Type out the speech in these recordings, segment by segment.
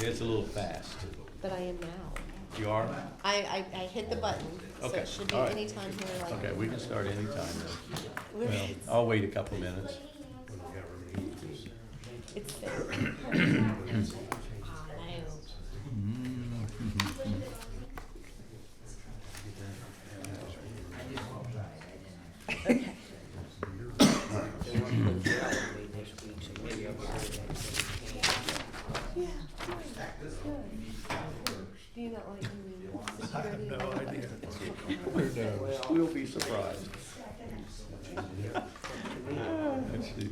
It's a little fast. But I am now. You are? I hit the button, so Okay, it should be all right. anytime here like. Okay, we can start anytime then. We're- Well, I'll wait a couple minutes. It's there. Yeah. Do you not like me? I have no idea. Who knows? We'll be surprised. Let's see.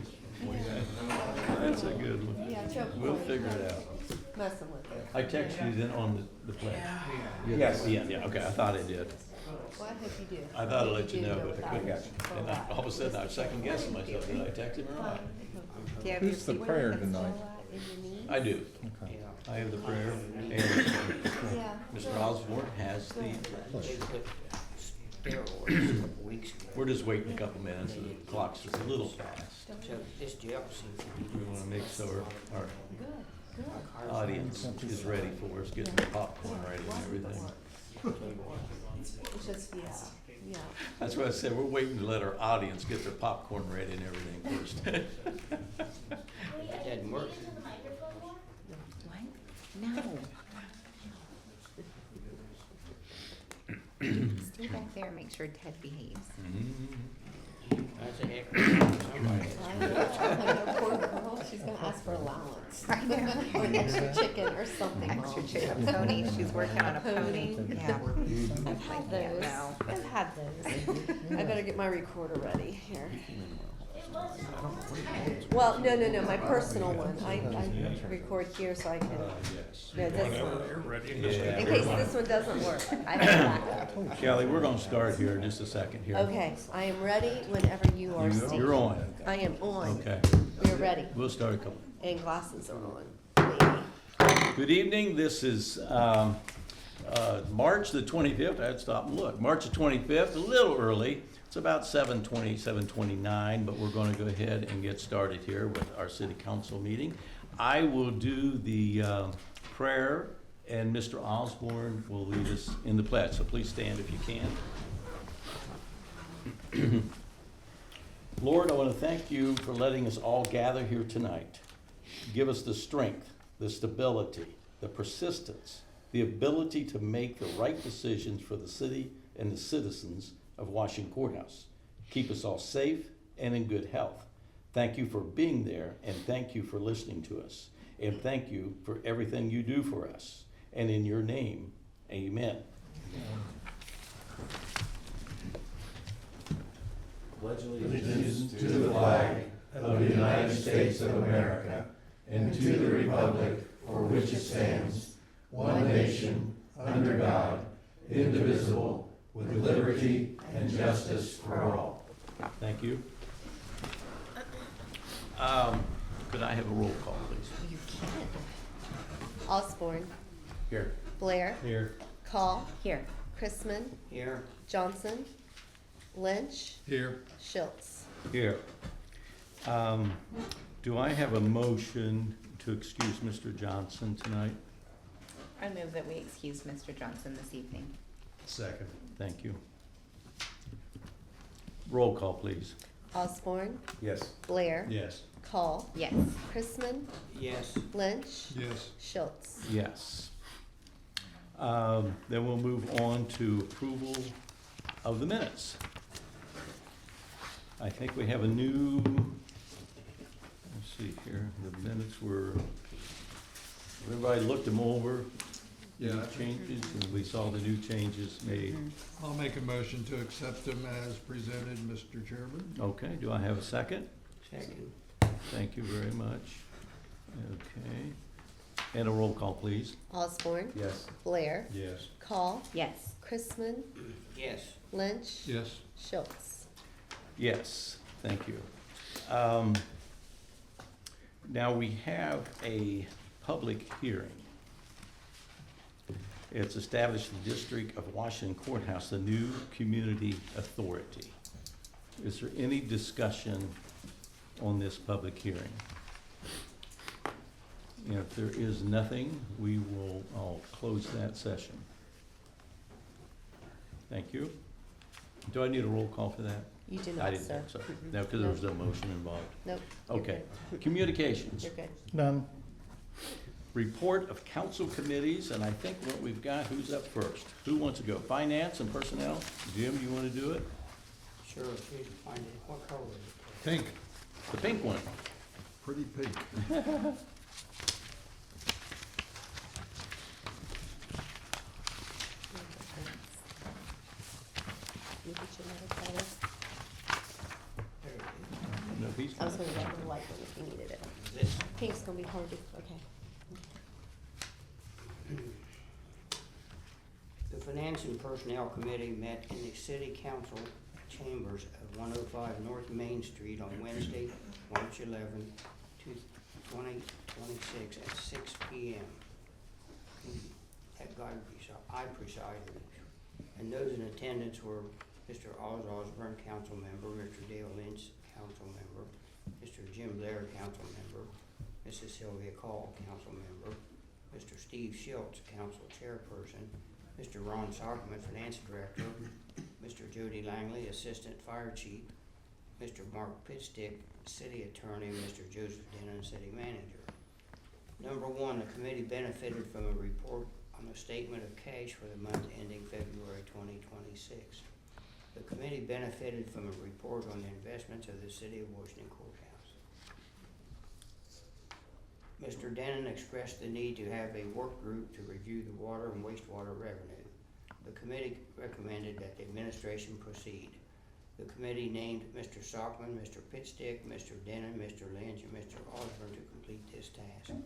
That's a good one. Yeah, Joe. We'll figure it out. Messing with it. I texted you then on the plan. Yes. Yeah, okay, I thought I did. Well, I hope you do. I thought I'd let you do know, know but I about couldn't. it. And all of a sudden, I was second guessing myself. Did I text him or not? Do you have Who's your the feet prayer and tonight? fall out in your knees? I do. Okay. I have the prayer, and Yeah. Mr. Osborne has the, Steroids a couple weeks ago. we're just waiting a couple minutes, and the clock's just a little fast. So this gel seems to be We wanna make sure our Good, good. audience is ready for us, getting the popcorn ready and everything. It's just, yeah. That's what I said, we're waiting to let our audience get their popcorn ready and everything first. That doesn't work. What? No. Stay back there and make sure Ted behaves. That's a heck of a somebody. I know, poor girl, she's gonna ask for allowance. I know. Or an extra chicken or something, Extra Mom. chicken, pony, she's working on a pony, yeah. I've had those. No. I've had those. I better get my recorder ready here. Well, no, my personal one. I record here so I can, no, this one. In case this one doesn't work, I have backup. Kelly, we're gonna start here in just a second here. Okay, I am ready whenever you are, Steve. You're on. I am on. Okay, We're ready. we'll start a couple. And glasses are on. Maybe. Good evening, this is March the 25th, I had to stop and look. March the 25th, a little early. It's about 7:20, 7:29, but we're going to go ahead and get started here with our city council meeting. I will do the prayer, and Mr. Osborne will lead us in the pledge. So please stand if you can. Lord, I want to thank you for letting us all gather here tonight. Give us the strength, the stability, the persistence, the ability to make the right decisions for the city and the citizens of Washington Courthouse. Keep us all safe and in good health. Thank you for being there, and thank you for listening to us. And thank you for everything you do for us. And in your name, amen. Allegiance to the flag of the United States of America and to the republic for which it stands, one nation, under God, indivisible, with liberty and justice for all. Thank you. Could I have a roll call, please? You can. Osborne, Here. Blair, Here. Call, Here. Chrisman, Here, Johnson, Lynch, Here. Schultz. Here. Do I have a motion to excuse Mr. Johnson tonight? I move that we excuse Mr. Johnson this evening. Second. Thank you. Roll call, please. Osborne, Yes. Blair, Yes. Call, Yes. Chrisman, yes, Lynch, Yes. Schultz. Yes. Then we'll move on to approval of the minutes. I think we have a new, let's see here, the minutes were, everybody looked them over. Yeah. New changes, and we saw the new changes made. I'll make a motion to accept them as presented, Mr. Chairman. Okay, do I have a second? second, Thank you very much. Okay. And a roll call, please. Osborne, Yes. Blair, Yes. Call, Yes. Chrisman, yes, Lynch, Yes. Schultz. Yes, thank you. Now we have a public hearing. It's established the District of Washington Courthouse, the new community authority. Is there any discussion on this public hearing? If there is nothing, I'll close that session. Thank you. Do I need a roll call for that? You do I not, didn't sir. think so. No, because there was no motion involved. Nope. you're Okay. good. Communications. You're good. None. Report of council committees, and I think what we've got, who's up first? Who wants to go? Finance and personnel? Jim, you want to do it? Sure, if you can find it, what color is it? Pink, The pink one. pretty pink. You get your letter, Tyler? There it No, he's I was not. gonna grab the white one if you needed it. is. This, Pink's gonna be hard to, okay. the Finance and Personnel Committee met in the City Council chambers of 105 North Main Street on Wednesday, March 11, 2026 at 6 p.m. I presided, and those in attendance were Mr. Oz Osborne, council member, Mr. Dale Lynch, council member, Mr. Jim Blair, council member, Mrs. Sylvia Call, council member, Mr. Steve Schultz, council chairperson, Mr. Ron Sockman, finance director, Mr. Jody Langley, assistant fire chief, Mr. Mark Pitstick, city attorney, Mr. Joseph Denon, city manager. Number one, the committee benefited from a report on the statement of cash for the month ending February 2026. The committee benefited from a report on the investments of the city of Washington courthouse. Mr. Denon expressed the need to have a work group to review the water and wastewater revenue. The committee recommended that the administration proceed. The committee named Mr. Sockman, Mr. Pitstick, Mr. Denon, Mr. Lynch, and Mr. Osborne to complete this task.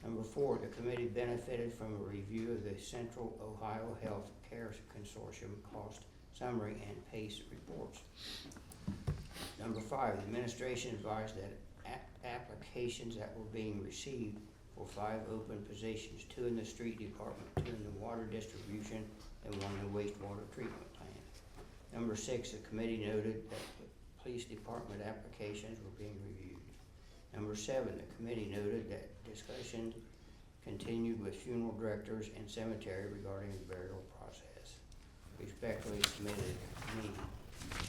Number four, the committee benefited from a review of the Central Ohio Health Care Consortium cost summary and PACE reports. Number five, the administration advised that applications that were being received for 5 open positions, 2 in the street department, 2 in the water distribution, and 1 in the wastewater treatment plant. Number six, the committee noted that the police department applications were being reviewed. Number seven, the committee noted that discussion continued with funeral directors and cemetery regarding the burial process. Respectfully submitted, me,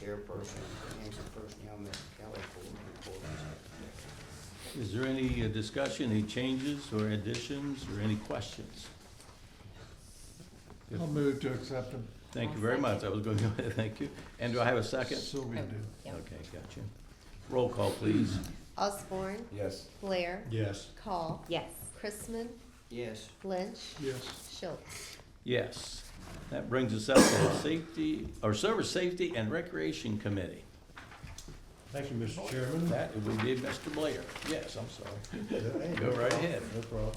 chairperson, Finance and Personnel, Mr. Kelly, for report. Is there any discussion, any changes or additions or any questions? I'll move to accept them. Thank you very much. I was going to go ahead, thank you. And do I have a second? Sylvia did. Yep. Okay, gotcha. Roll call, please. Osborne, Yes. Blair, Yes. Call, Yes. Chrisman, Yes. Lynch, Yes. Schultz. Yes. That brings us up to the Service Safety and Recreation Committee. Thank you, Mr. Chairman. That would be Mr. Blair. Yes, I'm sorry. Hey, Go no right problem, ahead. No problem.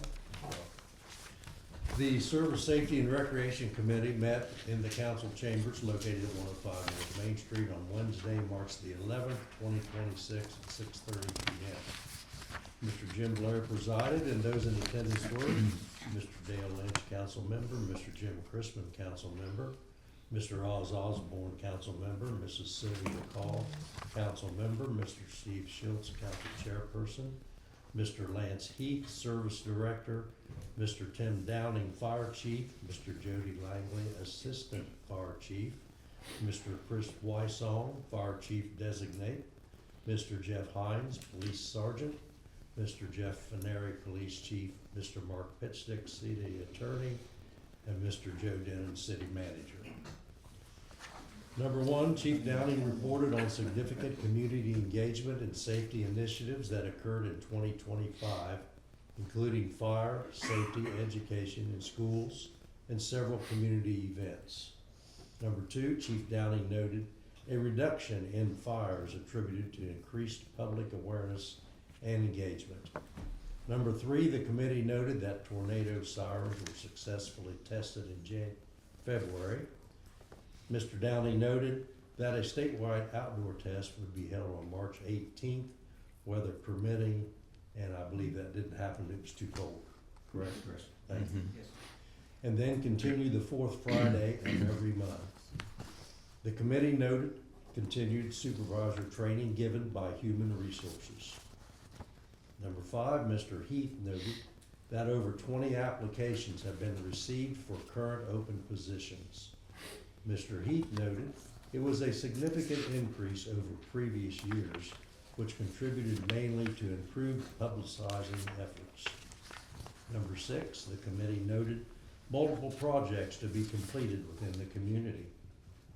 The Service Safety and Recreation Committee met in the council chambers located at 105 North Main Street on Wednesday, March the 11th, 2026 at 6:30 p.m. Mr. Jim Blair presided, and those in attendance were Mr. Dale Lynch, council member, Mr. Jim Chrisman, council member, Mr. Oz Osborne, council member, Mrs. Sylvia Call, council member, Mr. Steve Schultz, council chairperson, Mr. Lance Heath, service director, Mr. Tim Downing, fire chief, Mr. Jody Langley, assistant fire chief, Mr. Chris Wysong, fire chief designate, Mr. Jeff Hines, police sergeant, Mr. Jeff Fineri, police chief, Mr. Mark Pitstick, city attorney, and Mr. Joe Denon, city manager. Number one, Chief Downing reported on significant community engagement and safety initiatives that occurred in 2025, including fire, safety, education in schools, and several community events. Number two, Chief Downing noted a reduction in fires attributed to increased public awareness and engagement. Number three, the committee noted that tornado sirens were successfully tested in February. Mr. Downing noted that a statewide outdoor test would be held on March 18th, weather permitting, and I believe that didn't happen, it was too cold. Correct? Thank you. Yes. And then continue the fourth Friday of every month. The committee noted continued supervisor training given by Human Resources. Number five, Mr. Heath noted that over 20 applications have been received for current open positions. Mr. Heath noted it was a significant increase over previous years, which contributed mainly to improved publicizing efforts. Number 6, the committee noted multiple projects to be completed within the community.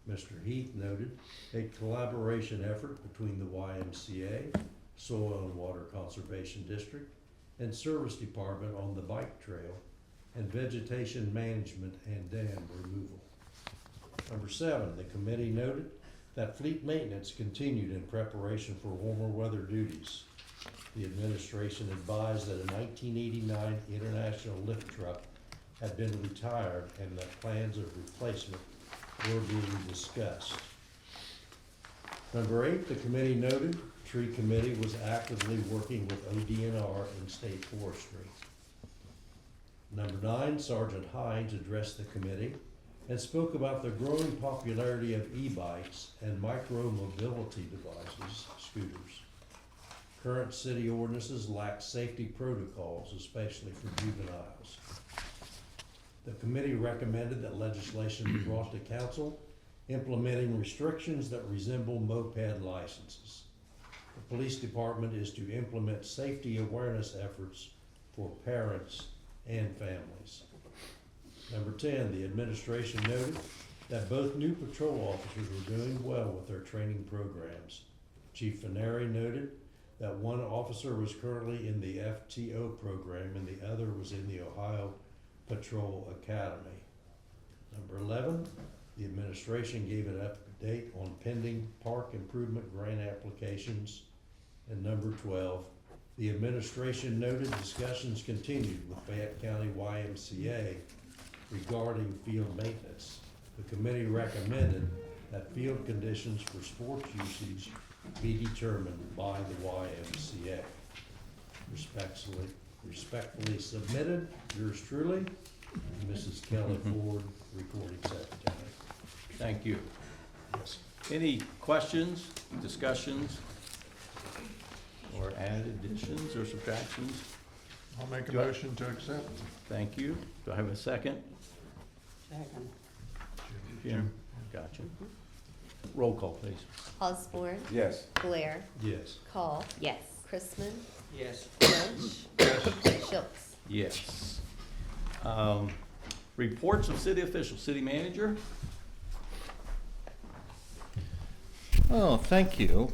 Mr. Heath noted a collaboration effort between the YMCA, Soil and Water Conservation District, and Service Department on the bike trail, and vegetation management and dam removal. Number 7, the committee noted that fleet maintenance continued in preparation for warmer weather duties. The administration advised that a 1989 International lift truck had been retired and that plans of replacement were being discussed. Number 8, the committee noted Tree Committee was actively working with ODNR and State Forestry. Number 9, Sergeant Hines addressed the committee and spoke about the growing popularity of e-bikes and micro-mobility devices, scooters. Current city ordinances lack safety protocols, especially for juveniles. The committee recommended that legislation be brought to council implementing restrictions that resemble moped licenses. The police department is to implement safety awareness efforts for parents and families. Number 10, the administration noted that both new patrol officers were doing well with their training programs. Chief Fineri noted that one officer was currently in the FTO program and the other was in the Ohio Patrol Academy. Number 11, the administration gave an update on pending park improvement grant applications. And number 12, the administration noted discussions continued with Fayette County YMCA regarding field maintenance. The committee recommended that field conditions for sports usage be determined by the YMCA. Respectfully submitted, yours truly, Mrs. Kelly Ford, Recording Secretary. Thank you. Any questions, discussions, or added additions or subtractions? I'll make a motion to accept. Thank you. Do I have a second? Second. Jim? Gotcha. Roll call, please. Osborne, Yes. Blair, Yes. Call, Yes. Chrisman, Yes. Lynch, Schultz. Yes. Reports of city officials. City manager? Oh, thank you.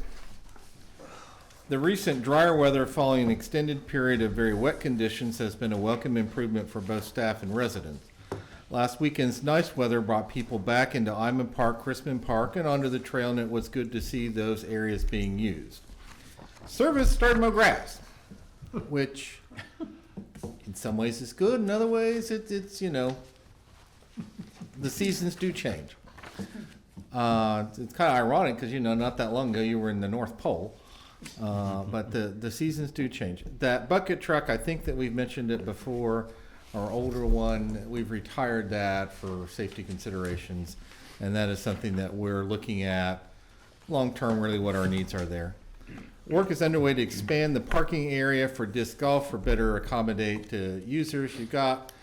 The recent drier weather following an extended period of very wet conditions has been a welcome improvement for both staff and residents. Last weekend's nice weather brought people back into Iman Park, Chrisman Park, and onto the trail, and it was good to see those areas being used. Service started to mow grass, which in some ways is good, in other ways it's you know, the seasons do change. It's kind of ironic because, you know, not that long ago you were in the North Pole, but the seasons do change. That bucket truck, I think that we've mentioned it before, our older one, we've retired that for safety considerations, and that is something that we're looking at long-term, really what our needs are there. Work is underway to expand the parking area for disc golf for better accommodate to users. You've got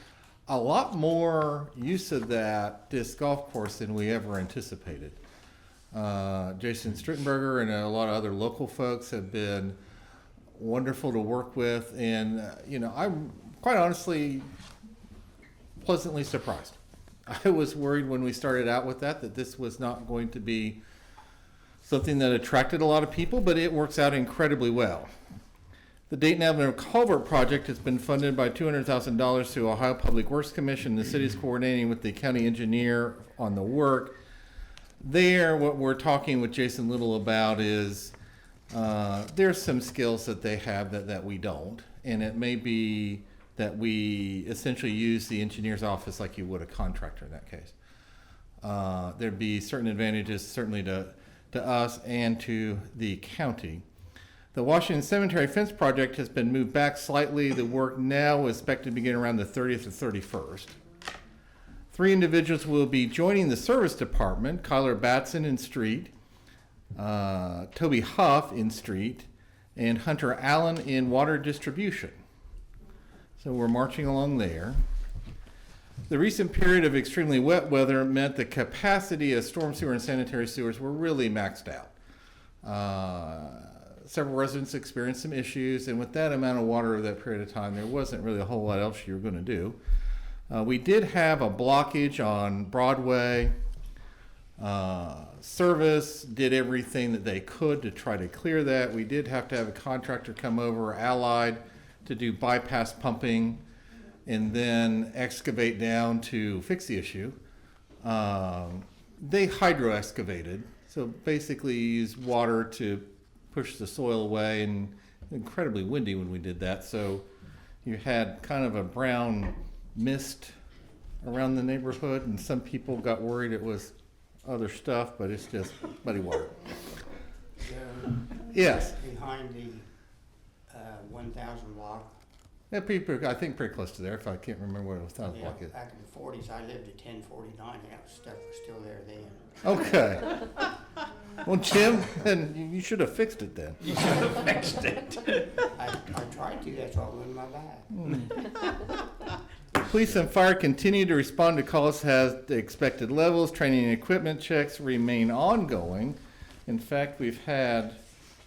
a lot more use of that disc golf course than we ever anticipated. Jason Strittenberger and a lot of other local folks have been wonderful to work with, and you know, I'm quite honestly pleasantly surprised. I was worried when we started out with that this was not going to be something that attracted a lot of people, but it works out incredibly well. The Dayton Avenue Culvert Project has been funded by $200,000 through Ohio Public Works Commission. The city is coordinating with the county engineer on the work. There, what we're talking with Jason Little about is there's some skills that they have that we don't, and it may be that we essentially use the engineer's office like you would a contractor in that case. There'd be certain advantages certainly to us and to the county. The Washington Cemetery Fence Project has been moved back slightly. The work now is expected to begin around the 30th or 31st. 3 individuals will be joining the service department: Kyler Batson in street, Toby Huff in street, and Hunter Allen in water distribution. So we're marching along there. The recent period of extremely wet weather meant the capacity of storm sewer and sanitary sewers were really maxed out. Several residents experienced some issues, and with that amount of water over that period of time, there wasn't really a whole lot else you were going to do. We did have a blockage on Broadway. Service did everything that they could to try to clear that. We did have to have a contractor come over, Allied, to do bypass pumping and then excavate down to fix the issue. They hydro excavated, so basically used water to push the soil away, and incredibly windy when we did that. So you had kind of a brown mist around the neighborhood, and some people got worried it was other stuff, but it's just muddy water. Yes. Behind the 1,000 block. Yeah, I think pretty close to there, if I can't remember what a 1,000 block is. Back in the 40s, I lived at 1049, and that stuff was still there then. Okay. Well, Jim, then you should have fixed it then. You should have fixed it. I tried to, that's all in my bag. Police and fire continue to respond to calls at the expected levels. Training and equipment checks remain ongoing. In fact, we've had,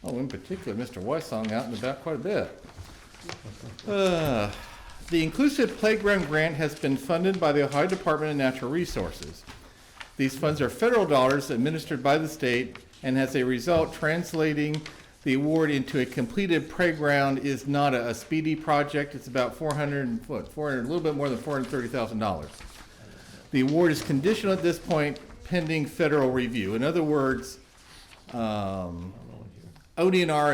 in particular, Mr. Wysong out and about quite a bit. The Inclusive Playground Grant has been funded by the Ohio Department of Natural Resources. These funds are federal dollars administered by the state, and as a result, translating the award into a completed playground is not a speedy project. It's about a little bit more than $430,000. The award is conditional at this point, pending federal review. In other words, ODNR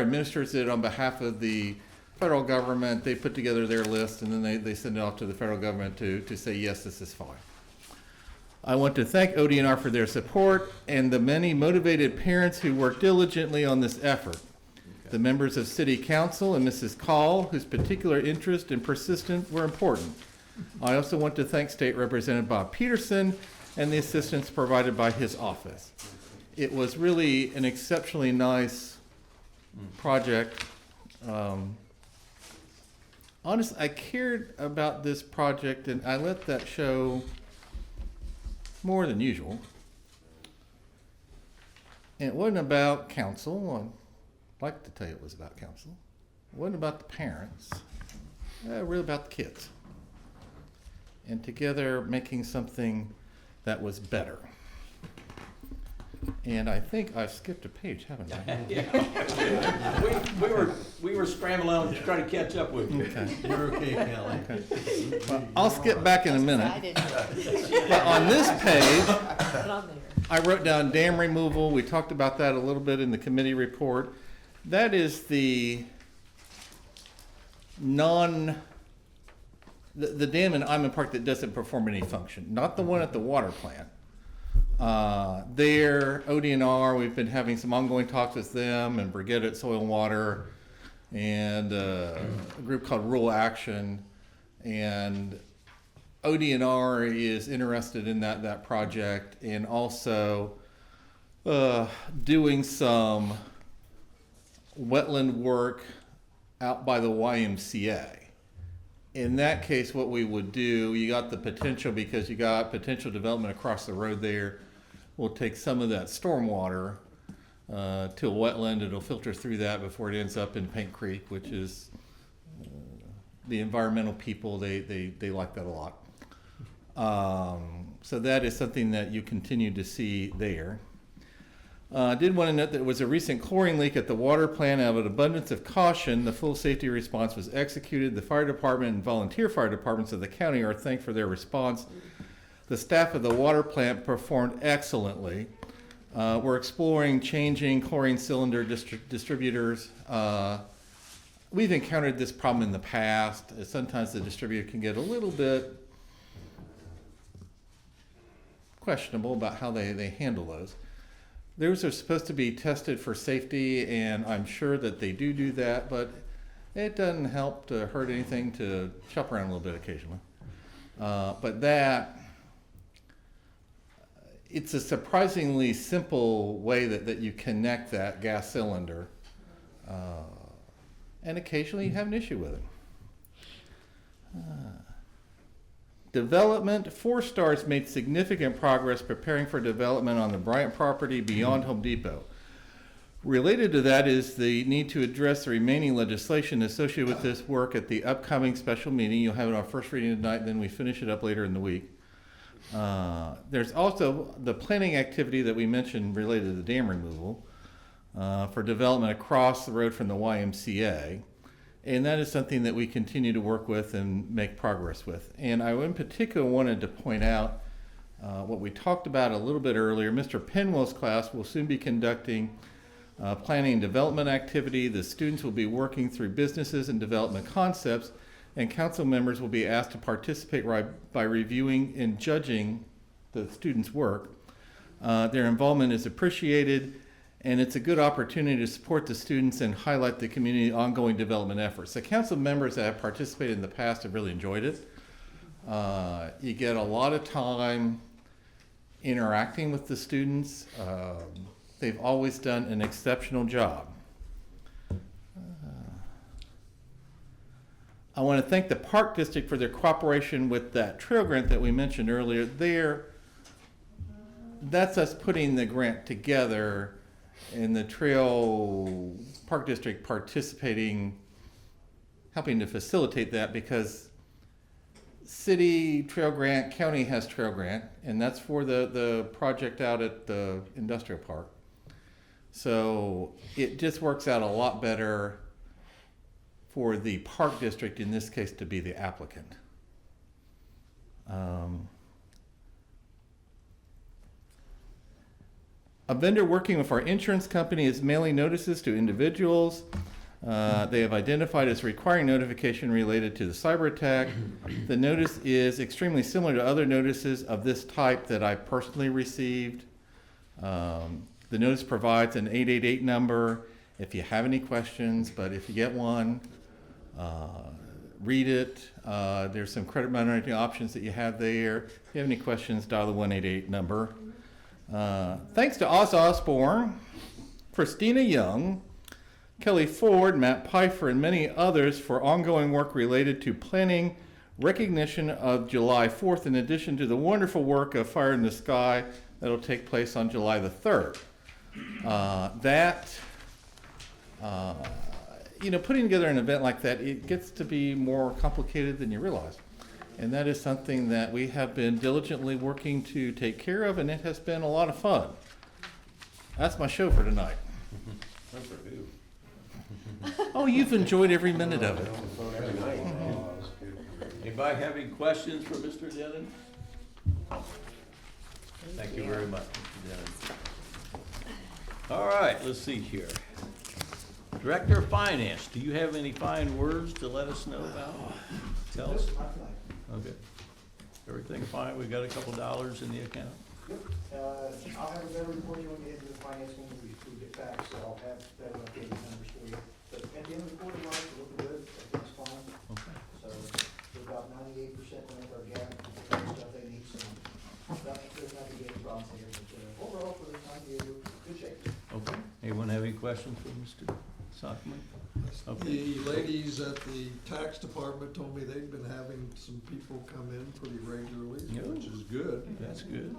administers it on behalf of the federal government. They put together their list, and then they send it off to the federal government to say, yes, this is fine. I want to thank ODNR for their support and the many motivated parents who worked diligently on this effort. The members of City Council and Mrs. Call, whose particular interest and persistence were important. I also want to thank State Representative Bob Peterson and the assistance provided by his office. It was really an exceptionally nice project. Honestly, I cared about this project, and I let that show more than usual. And it wasn't about council. I'd like to tell you it was about council. It wasn't about the parents. Really about the kids. And together making something that was better. And I think I've skipped a page, haven't I? We were scrambling to try to catch up with you. Okay. You're okay, Kelly. Okay. Well, I'll skip back in a minute. Excited. But on this page, Put it on there. I wrote down dam removal. We talked about that a little bit in the committee report. That is the dam in Iman Park that doesn't perform any function, not the one at the water plant. There, ODNR, we've been having some ongoing talks with them and Brigade at Soil and Water and a group called Rural Action. And ODNR is interested in that project, and also doing some wetland work out by the YMCA. In that case, what we would do, you got the potential, because you got potential development across the road there. We'll take some of that stormwater to a wetland. It'll filter through that before it ends up in Paint Creek, which is the environmental people, they like that a lot. So that is something that you continue to see there. I did want to note that there was a recent chlorine leak at the water plant. Out of an abundance of caution, the full safety response was executed. The fire department and volunteer fire departments of the county are thanked for their response. The staff of the water plant performed excellently. We're exploring changing chlorine cylinder distributors. We've encountered this problem in the past. Sometimes the distributor can get a little bit questionable about how they handle those. Those are supposed to be tested for safety, and I'm sure that they do that, but it doesn't help to hurt anything to shop around a little bit occasionally. But it's a surprisingly simple way that you connect that gas cylinder, and occasionally you have an issue with it. Development, 4 stars made significant progress preparing for development on the Bryant property beyond Home Depot. Related to that is the need to address the remaining legislation associated with this work at the upcoming special meeting. You'll have it on first reading tonight, then we finish it up later in the week. There's also the planning activity that we mentioned related to the dam removal for development across the road from the YMCA. And that is something that we continue to work with and make progress with. And I in particular wanted to point out what we talked about a little bit earlier. Mr. Penwell's class will soon be conducting planning and development activity. The students will be working through businesses and development concepts, and council members will be asked to participate by reviewing and judging the students' work. Their involvement is appreciated, and it's a good opportunity to support the students and highlight the community ongoing development efforts. The council members that have participated in the past have really enjoyed it. You get a lot of time interacting with the students. They've always done an exceptional job. I want to thank the Park District for their cooperation with that trail grant that we mentioned earlier. That's us putting the grant together, and the Trail Park District participating, helping to facilitate that, because city trail grant, county has trail grant, and that's for the project out at the industrial park. So it just works out a lot better for the Park District, in this case, to be the applicant. A vendor working with our insurance company is mailing notices to individuals they have identified as requiring notification related to the cyber attack. The notice is extremely similar to other notices of this type that I personally received. The notice provides an 888 number if you have any questions, but if you get one, read it. There's some credit monitoring options that you have there. If you have any questions, dial the 188 number. Thanks to Oz Osborne, Christina Young, Kelly Ford, Matt Pfeiffer, and many others for ongoing work related to planning recognition of July 4th, in addition to the wonderful work of Fire in the Sky that'll take place on July the 3rd. Putting together an event like that, it gets to be more complicated than you realize. And that is something that we have been diligently working to take care of, and it has been a lot of fun. That's my show for tonight. Oh, you've enjoyed every minute of it. Anybody have any questions for Mr. Denon? Thank you very much, Mr. Denon. All right, let's see here. Director of Finance, do you have any fine words to let us know about? Tell us. Okay. Everything fine? We got a couple dollars in the account? I'll have a better report you when we get into the finance when we get back, so I'll have better updated numbers for you. But at the end of the quarter, Mike, we're looking good, everything's fine. Okay. So we're about 98% to make our gap, the stuff they need, so there's not gonna be any problems here. But overall, for the time being, we're in good shape. Okay. Anyone have any questions for Mr. Sockman? Okay. The ladies at the tax department told me they've been having some people come in pretty regularly, Yeah. which is good. That's good.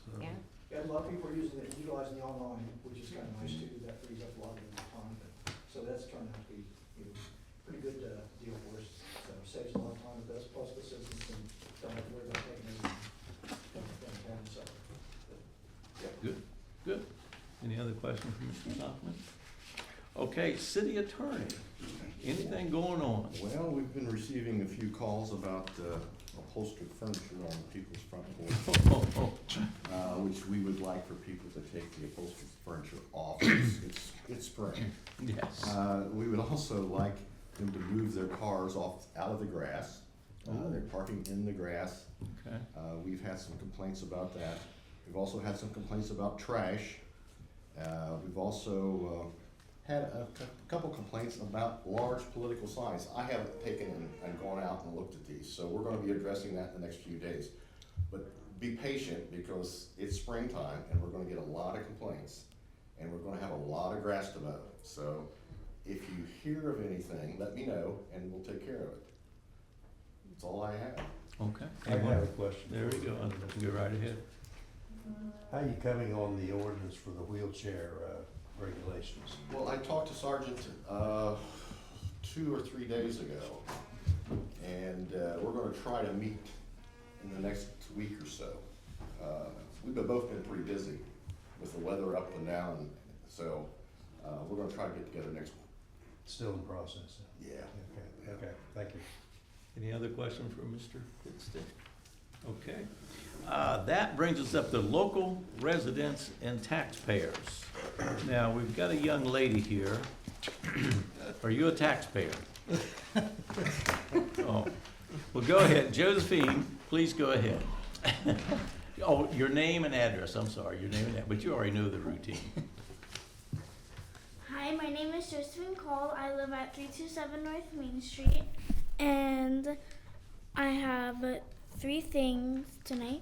So, Yeah. Yeah, a lot of people are utilizing the online, which is kind of nice too, that frees up a lot of their time. So that's turned out to be, pretty good deal for us. So saves a lot of time with us, plus the citizens, and don't have to worry about taking everything down, so. Good, good. Any other questions for Mr. Sockman? Okay, city attorney, anything going on? Well, we've been receiving a few calls about upholstered furniture on people's front porch, which we would like for people to take the upholstered furniture off. It's spring. Yes. We would also like them to move their cars out of the grass. They're parking in the grass. Okay. We've had some complaints about that. We've also had some complaints about trash. We've also had a couple complaints about large political signs. I haven't taken and gone out and looked at these, so we're gonna be addressing that in the next few days. But be patient, because it's springtime and we're gonna get a lot of complaints, and we're gonna have a lot of grass to mow. So if you hear of anything, let me know and we'll take care of it. That's all I have. Okay. I have a question. There we go. Go right ahead. How are you coming on the ordinance for the wheelchair, regulations? Well, I talked to Sergeant, 2 or 3 days ago, and, we're gonna try to meet in the next week or so. We've both been pretty busy with the weather up and down, so, we're gonna try to get together next week. Still in process? Yeah. Okay, thank you. Any other questions for Mr. Pitstick? Okay. That brings us up to local residents and taxpayers. Now, we've got a young lady here. Are you a taxpayer? Oh, well, go ahead. Josephine, please go ahead. Oh, your name and address. I'm sorry, your name and address, but you already know the routine. Hi, my name is Josephine Cole. I live at 327 North Main Street, and I have 3 things tonight.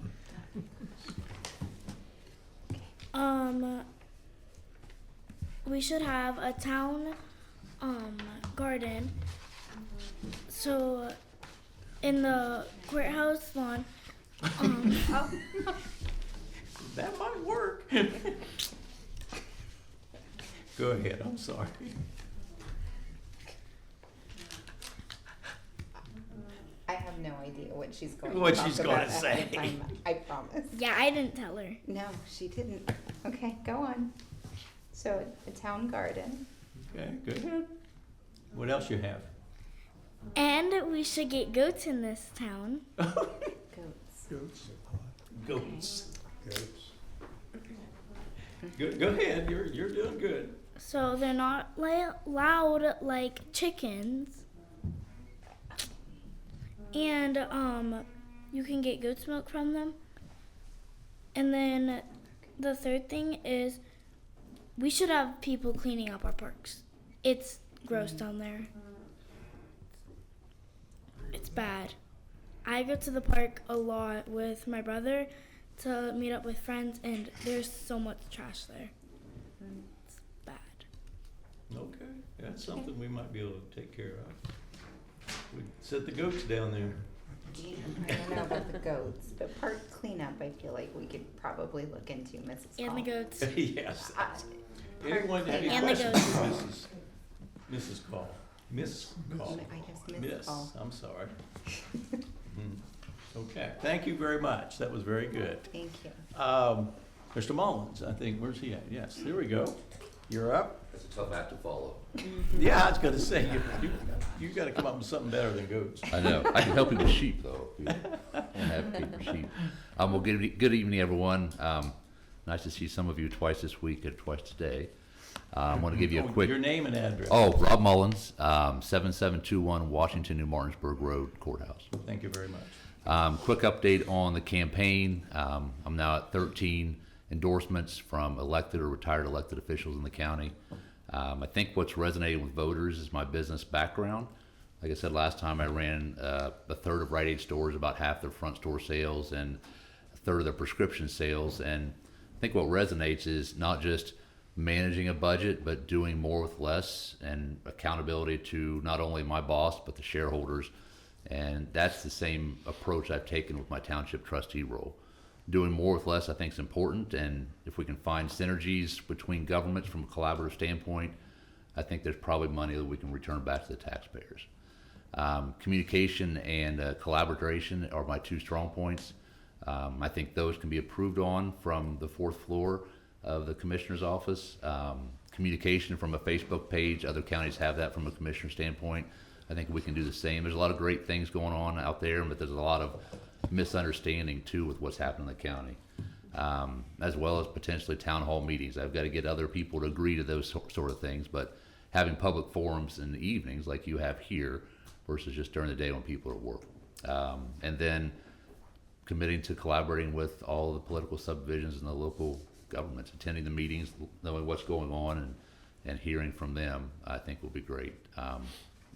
We should have a town garden. So in the courthouse lawn, That might work. Go ahead, I'm sorry. I have no idea what she's going What to talk she's about gonna ahead say. of time, I promise. yeah, I didn't tell her. No, she didn't. Okay, go on. So a town garden. Okay, good. What else you have? And we should get goats in this town. Goats. Goats. Go ahead, you're doing good. So they're not loud like chickens. And you can get goat's milk from them. And then the third thing is we should have people cleaning up our parks. It's gross down there. It's bad. I go to the park a lot with my brother to meet up with friends, and there's so much trash there. It's bad. Okay, that's something we might be able to take care of. We set the goats down there. I don't know about the goats, but park cleanup, I feel like we could probably look into, Mrs. And Hall. the goats. Yes. Park Anyone have any cleanup. And the questions goats. for Mrs. Call? Miss Call. I guess Miss Miss, Hall. I'm sorry. Okay, thank you very much. That was very good. Thank you. Mr. Mullins, I think, where's he at? Yes, there we go. You're up. It's a tough act to follow. Yeah, I was gonna say, you gotta come up with something better than goats. I know. I can help you with sheep, though. If you want to have sheep. Well, good evening, everyone. Nice to see some of you twice this week and twice today. I want to give you a quick. Your name and address. Oh, Rob Mullins, 7721 Washington, New Martinsburg Road, Courthouse. Thank you very much. Quick update on the campaign. I'm now at 13 endorsements from elected or retired elected officials in the county. I think what's resonating with voters is my business background. Like I said last time, I ran a third of Rite Aid stores, about half their front store sales, and a third of their prescription sales. And I think what resonates is not just managing a budget, but doing more with less, and accountability to not only my boss, but the shareholders. And that's the same approach I've taken with my township trustee role. Doing more with less, I think, is important, and if we can find synergies between governments from a collaborative standpoint, I think there's probably money that we can return back to the taxpayers. Communication and collaboration are my 2 strong points. I think those can be improved on from the 4th floor of the commissioner's office. Communication from a Facebook page, other counties have that from a commissioner standpoint. I think we can do the same. There's a lot of great things going on out there, but there's a lot of misunderstanding too with what's happening in the county, as well as potentially town hall meetings. I've got to get other people to agree to those sort of things, but having public forums in the evenings like you have here versus just during the day when people are at work. And then committing to collaborating with all the political subdivisions and the local governments, attending the meetings, knowing what's going on and hearing from them, I think will be great.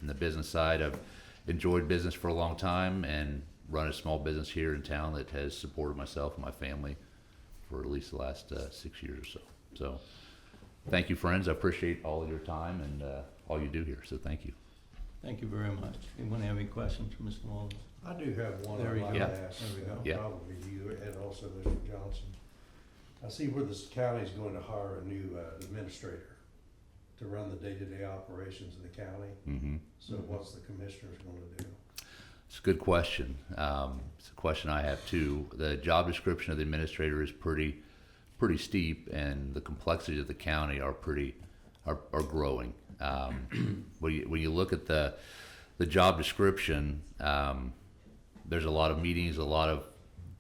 In the business side, I've enjoyed business for a long time and run a small business here in town that has supported myself and my family for at least the last 6 years or so. So thank you, friends. I appreciate all of your time and all you do here. So thank you. Thank you very much. Anyone have any questions for Mr. Mullins? I do have one There I'd you like go. to ask, Yeah. probably you and also Mr. Johnson. I see where this county's going to hire a new administrator to run the day-to-day operations of the county. Mm-hmm. So what's the commissioners gonna do? It's a good question. It's a question I have too. The job description of the administrator is pretty steep, and the complexities of the county are growing. When you look at the job description, there's a lot of meetings, a lot of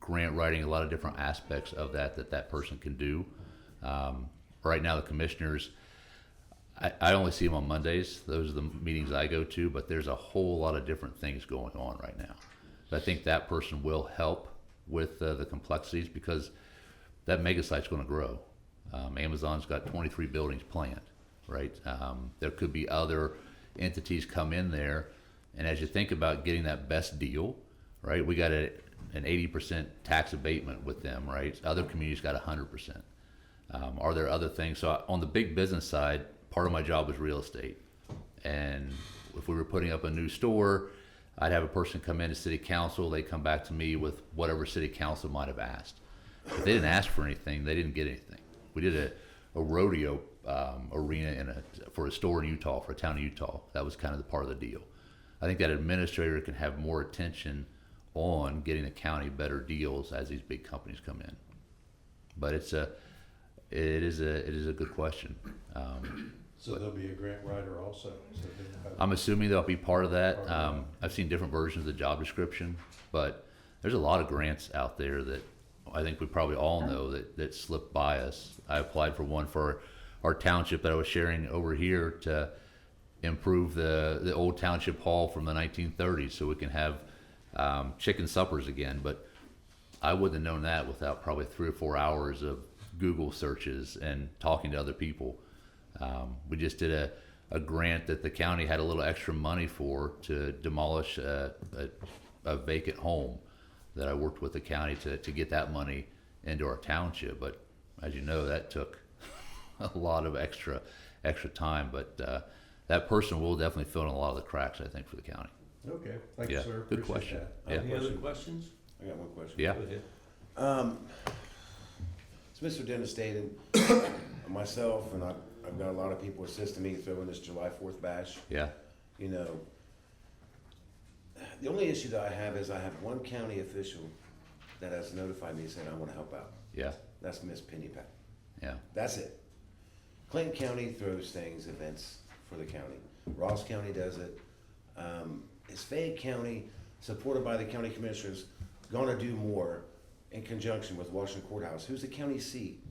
grant writing, a lot of different aspects of that person can do. Right now, the commissioners, I only see them on Mondays. Those are the meetings I go to, but there's a whole lot of different things going on right now. So I think that person will help with the complexities, because that mega site's going to grow. Amazon's got 23 buildings planned, right? There could be other entities come in there, and as you think about getting that best deal, right? We got an 80% tax abatement with them, right? Other communities got 100%. Are there other things? So on the big business side, part of my job was real estate, and if we were putting up a new store, I'd have a person come into city council. They come back to me with whatever city council might have asked. If they didn't ask for anything, they didn't get anything. We did a rodeo arena for a store in Utah, for a town in Utah. That was kind of the part of the deal. I think that administrator can have more attention on getting the county better deals as these big companies come in. But it is a good question. So there'll be a grant writer also. So they'll have- I'm assuming they'll be part of that. I've seen different versions of the job description, but there's a lot of grants out there that I think we probably all know that slipped by us. I applied for one for our township that I was sharing over here to improve the old township hall from the 1930s so we can have chicken suppers again. But I wouldn't have known that without probably 3 or 4 hours of Google searches and talking to other people. We just did a grant that the county had a little extra money for to demolish a vacant home that I worked with the county to get that money into our township. But as you know, that took a lot of extra time. But that person will definitely fill in a lot of the cracks, I think, for the county. Okay, thank you, Yeah, sir. good Appreciate question. that. Yeah. Any other questions? I got one question. Yeah. Go ahead. So Mr. Dennis stated, myself, and I've got a lot of people assisting me throwing this July 4th bash. Yeah. You know, the only issue that I have is I have one county official that has notified me saying I want to help out. Yeah. That's Miss Penny Pat. Yeah. That's it. Clinton County throws things, events for the county. Ross County does it. Is Fayette County, supported by the county commissioners, gonna do more in conjunction with Washington Courthouse? Who's the county seat?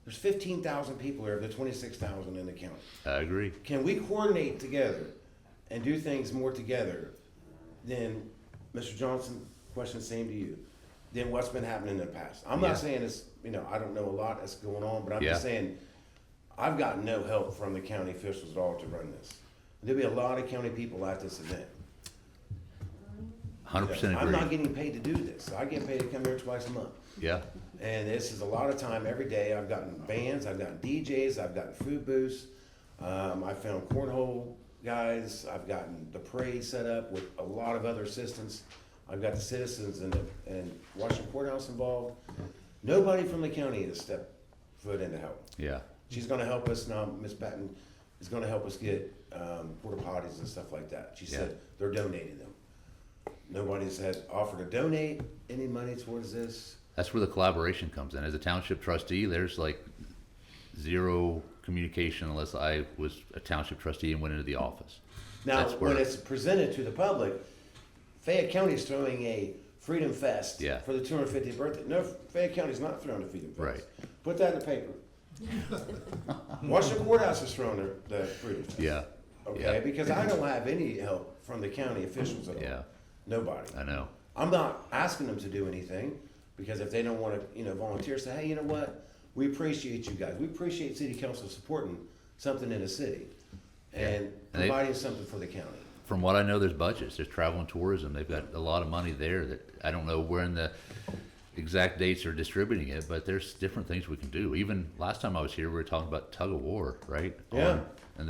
There's 15,000 people here, there's 26,000 in the county. I agree. Can we coordinate together and do things more together than, Mr. Johnson, question same to you, than what's been happening in the past? I'm Yeah. not saying it's, I don't know a lot that's going on, but I'm Yeah. just saying, I've got no help from the county officials at all to run this. There'll be a lot of county people at this event. 100% I'm not agree. getting paid to do this. I get paid to come here twice a month. Yeah. And this is a lot of time every day. I've gotten bands, I've gotten DJs, I've gotten food booths. I found cornhole guys. I've gotten the parade set up with a lot of other assistants. I've got the citizens and Washington Courthouse involved. Nobody from the county has stepped foot in to help. Yeah. She's gonna help us now, Miss Patton is gonna help us get, porta potties and stuff like that. She said they're donating them. Nobody's had offered to donate any money towards this. That's where the collaboration comes in. As a township trustee, there's like zero communication unless I was a township trustee and went into the office. Now, That's where- when it's presented to the public, Fayette County's throwing a Freedom Fest Yeah. for the 250th birthday. No, Fayette County's not throwing a Freedom Fest. Right. Put that in the paper. Washington Courthouse is throwing the Freedom Fest. Yeah. Okay, Yeah. because I don't have any help from the county officials at all. Yeah. Nobody. I know. I'm not asking them to do anything, because if they don't wanna, volunteer, say, hey, you know what? We appreciate you guys. We appreciate city council supporting something in the city and And they- providing something for the county. From what I know, there's budgets. There's travel and tourism. They've got a lot of money there that I don't know where in the exact dates are distributing it, but there's different things we can do. Even last time I was here, we were talking about tug of war, right? Yeah. And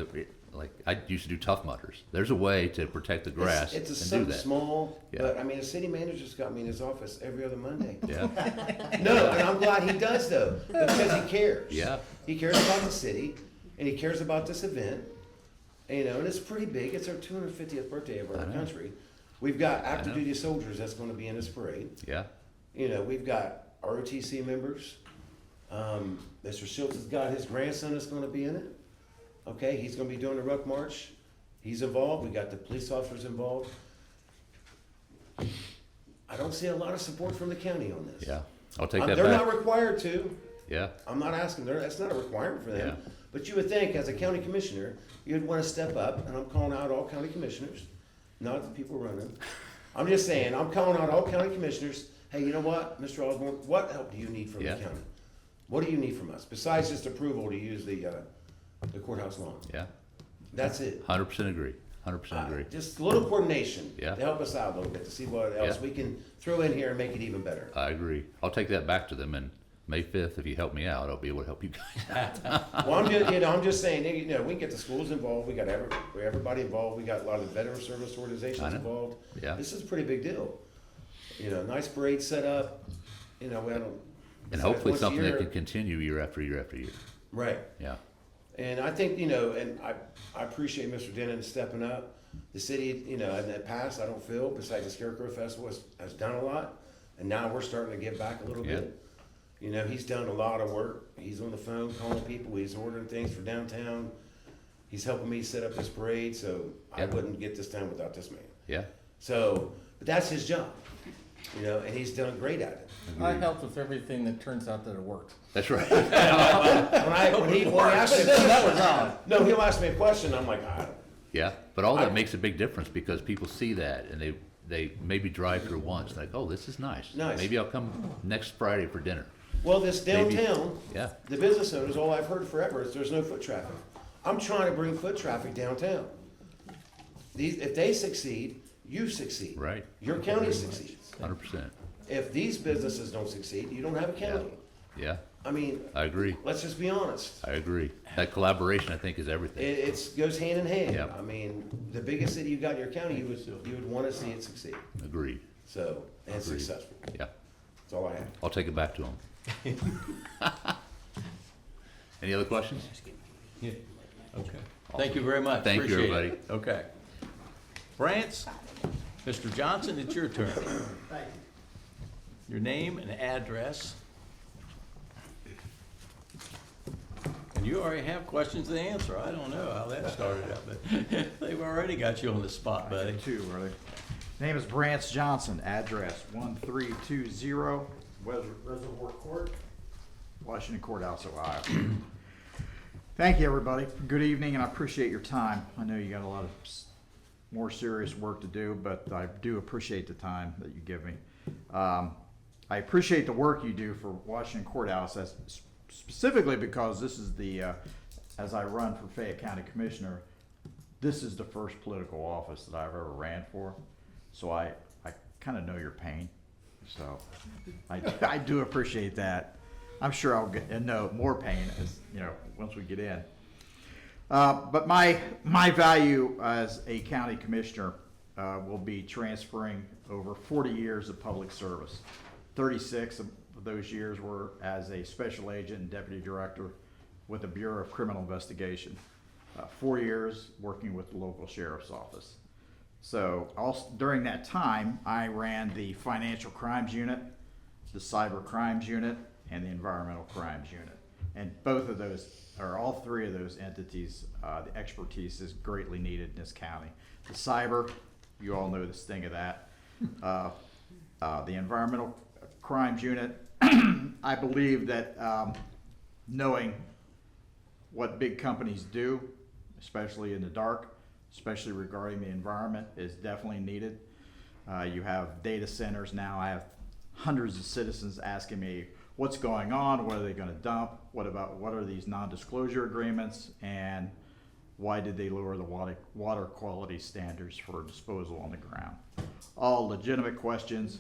like, I used to do Tough Mudders. There's a way to protect the grass It's and do something that. small, Yeah. but I mean, the city manager's got me in his office every other Monday. Yeah, No, and I'm glad he does though, because he cares. Yeah. He cares about the city, and he cares about this event. And, you know, and it's pretty big. It's our 250th birthday of I our know. country. We've got active know. duty soldiers that's going to be in this parade. yeah, You know, we've got ROTC members. Mr. Schultz has got his grandson that's going to be in it. Okay, he's going to be doing the Ruck March. He's involved. We got the police officers involved. I don't see a lot of support from the county on this. yeah. I'll take that They're back. not required to. Yeah, I'm not asking, that's not a requirement for them. Yeah. But you would think, as a county commissioner, you'd want to step up, and I'm calling out all county commissioners, not the people running. I'm just saying, I'm calling out all county commissioners, hey, you know what, Mr. Osborne, what help do you need from the Yeah. county? What do you need from us, besides just approval to use the courthouse lawn? yeah. That's it. 100% agree. 100% agree. Just a little coordination Yeah. to help us out a little bit, to see what else Yeah. we can throw in here and make it even better. I agree. I'll take that back to them, and May 5th, if you help me out, I'll be able to help you guys out. Well, I'm just saying, you know, we can get the schools involved, we got everybody involved, we got a lot of the veteran service I organizations know. involved. Yeah. This is a pretty big deal. You know, nice parade set up, you know, we don't. And set up hopefully once a something that year. can continue year after year after year. Right, Yeah, and I think, you know, and I appreciate Mr. Denon stepping up. The city, you know, in the past, I don't feel, besides the Scarecrow Festival, has done a lot, and now we're starting to give back a little Yeah. bit. You know, he's done a lot of work. He's on the phone calling people. He's ordering things for downtown. He's helping me set up this parade, so I Yeah. wouldn't get this done without this man. yeah. So, but that's his job, you know, and he's done great at it. I help with everything that turns out that it works. That's right. When he asks me, That was on. no, he'll ask me a question. I'm like, I don't. Yeah, but all that makes a big difference because people see that and they maybe drive through once, like, oh, this is nice. Nice. Maybe I'll come next Friday for dinner. Well, this Maybe. downtown, Yeah, the business owners, all I've heard forever is there's no foot traffic. I'm trying to bring foot traffic downtown. If they succeed, you succeed. right. Your county succeeds. 100%. If these businesses don't succeed, you don't have a county. Yeah, I mean, I agree. let's just be honest. I agree. That collaboration, I think, is It, everything. it's goes hand in hand. Yep. I mean, the biggest city you got in your county, you would want to see it succeed. Agreed. So, and Agreed. successful. Yeah, That's all I have. I'll take it back to them. Any other questions? Yeah. Okay. Thank you very much. Thank you, Appreciate everybody. it. Okay. France, Mr. Johnson, it's your turn. Your name and address. And you already have questions to answer. I don't know how that started out, but they've already got you on the spot, buddy. Two, really. Name is Brance Johnson, address 1320 Reservoir Court, Washington Courthouse, Ohio. Thank you, everybody. Good evening, and I appreciate your time. I know you got a lot of more serious work to do, but I do appreciate the time that you give me. I appreciate the work you do for Washington Courthouse, specifically because this is the, as I run for Fayette County Commissioner, this is the first political office that I've ever ran for. So I kind of know your pain. So I do appreciate that. I'm sure I'll get and know more pain as you know once we get in. But my value as a county commissioner will be transferring over 40 years of public service. 36 of those years were as a special agent and deputy director with the Bureau of Criminal Investigation. 4 years working with the local sheriff's office. So also, during that time, I ran the financial crimes unit, the cyber crimes unit, and the environmental crimes unit. And both of those, or all three of those entities, the expertise is greatly needed in this county. The cyber, you all know the sting of that. The environmental crimes unit, I believe that knowing what big companies do, especially in the dark, especially regarding the environment, is definitely needed. You have data centers now. I have hundreds of citizens asking me what's going on, what are they going to dump, what are these non-disclosure agreements, and why did they lower the water quality standards for disposal on the ground? All legitimate questions.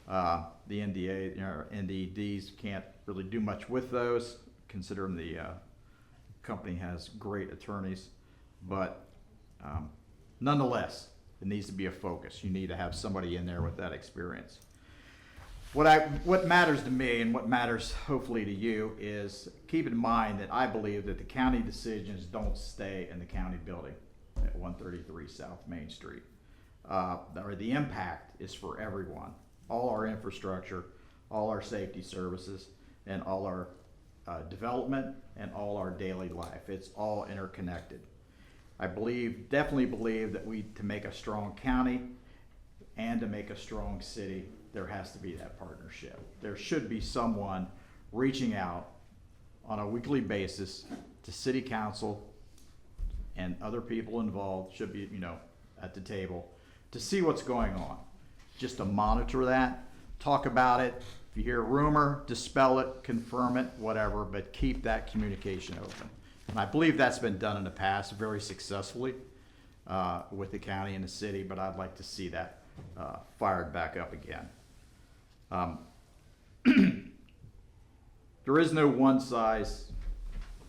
The NDDs can't really do much with those, considering the company has great attorneys. But nonetheless, it needs to be a focus. You need to have somebody in there with that experience. What matters to me and what matters hopefully to you is keep in mind that I believe that the county decisions don't stay in the county building at 133 South Main Street. Or the impact is for everyone. All our infrastructure, all our safety services, and all our development and all our daily life. It's all interconnected. I definitely believe that to make a strong county and to make a strong city, there has to be that partnership. There should be someone reaching out on a weekly basis to city council and other people involved should be, at the table to see what's going on. Just to monitor that, talk about it. If you hear a rumor, dispel it, confirm it, whatever, but keep that communication open. And I believe that's been done in the past very successfully with the county and the city, but I'd like to see that fired back up again. There is no one size